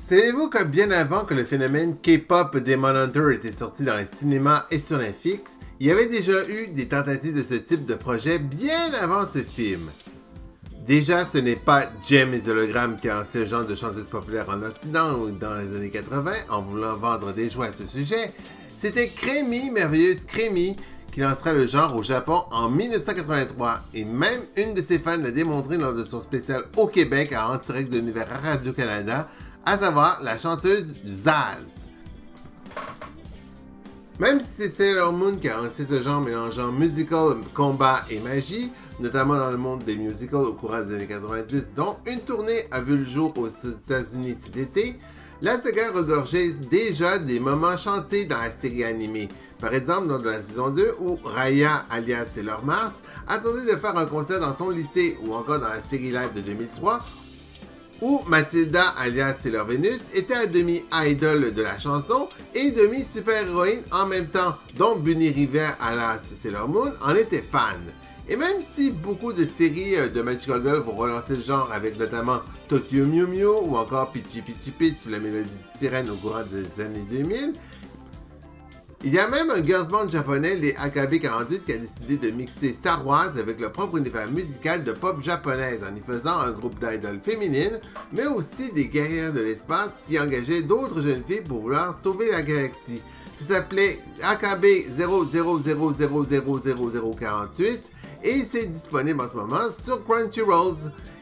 Savez-vous que bien avant que le phénomène K-pop Demon Hunter était sorti dans les cinémas et sur Netflix, il y avait déjà eu des tentatives de ce type de projet bien avant ce film. Déjà, ce n'est pas Jem et Hologram qui a lancé le genre de chanteuse populaire en Occident ou dans les années 80 en voulant vendre des jouets à ce sujet, c'était Crémy, merveilleuse Crémy, qui lancera le genre au Japon en 1983 et même une de ses fans l'a démontré lors de son spécial au Québec en direct de l'univers à Radio-Canada, à savoir la chanteuse Zaz. Même si c'est Sailor Moon qui a lancé ce genre mélangeant musical, combat et magie, notamment dans le monde des musicals au courant des années 90, dont une tournée a vu le jour aux États-Unis cet été, la saga regorgeait déjà des moments chantés dans la série animée. Par exemple, lors de la saison 2, où Raya, alias Sailor Mars, attendait de faire un concert dans son lycée, ou encore dans la série live de 2003, où Mathilda, alias Sailor Venus, était à demi-idol de la chanson et demi-super-héroïne en même temps, dont Bunny River, alias Sailor Moon, en était fan. Et même si beaucoup de séries de Magical Girl vont relancer le genre avec notamment Tokyo Mew Mew ou encore Pichi Pichi Pitch, la mélodie de sirène au courant des années 2000, il y a même un girls band japonais, les AKB48, qui a décidé de mixer Star Wars avec le propre univers musical de pop japonaise en y faisant un groupe d'idoles féminines, mais aussi des guerrières de l'espace qui engageaient d'autres jeunes filles pour vouloir sauver la galaxie. Ça s'appelait AKB 00000048 et c'est disponible en ce moment sur Crunchyroll.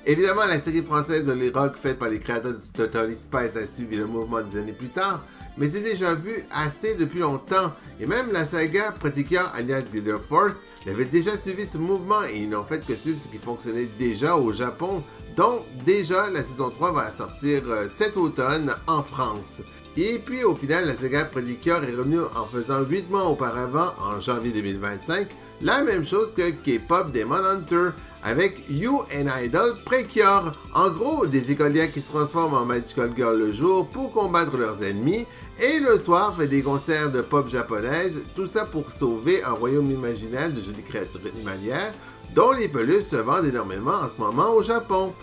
Évidemment, la série française Holy Rock faite par les créateurs de Totally Spice a suivi le mouvement des années plus tard, mais c'est déjà vu assez depuis longtemps, et même la saga Pretty-Cure alias Glitter Force l'avait déjà suivi ce mouvement, et ils n'ont fait que suivre ce qui fonctionnait déjà au Japon, donc déjà la saison 3 va sortir cet automne en France. Et puis au final, la saga Pretty-Cure est revenue en faisant 8 mois auparavant, en janvier 2025, la même chose que K-pop Demon Hunter, avec You and Idol Precure. En gros, des écolières qui se transforment en Magical Girl le jour pour combattre leurs ennemis, et le soir fait des concerts de pop japonaise, tout ça pour sauver un royaume imaginaire de jolies créatures animalières, dont les peluches se vendent énormément en ce moment au Japon.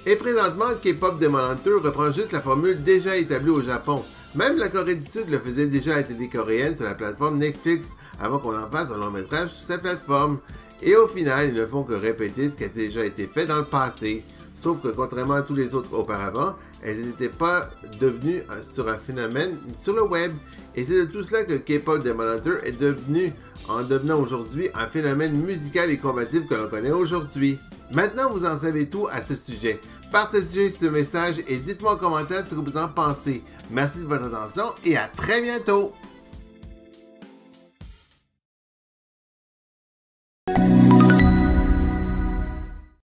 Et présentement, K-pop Demon Hunter reprend juste la formule déjà établie au Japon. Même la Corée du Sud le faisait déjà à la télé coréenne sur la plateforme Netflix, avant qu'on en fasse un long métrage sur cette plateforme. Et au final, ils ne font que répéter ce qui a déjà été fait dans le passé. Sauf que contrairement à tous les autres auparavant, elles n'étaient pas devenues sur un phénomène sur le web. Et c'est de tout cela que K-pop Demon Hunter est devenu, en devenant aujourd'hui un phénomène musical et combatif que l'on connaît aujourd'hui. Maintenant, vous en savez tout à ce sujet. Partagez ce message et dites-moi en commentaire ce que vous en pensez. Merci de votre attention et à très bientôt!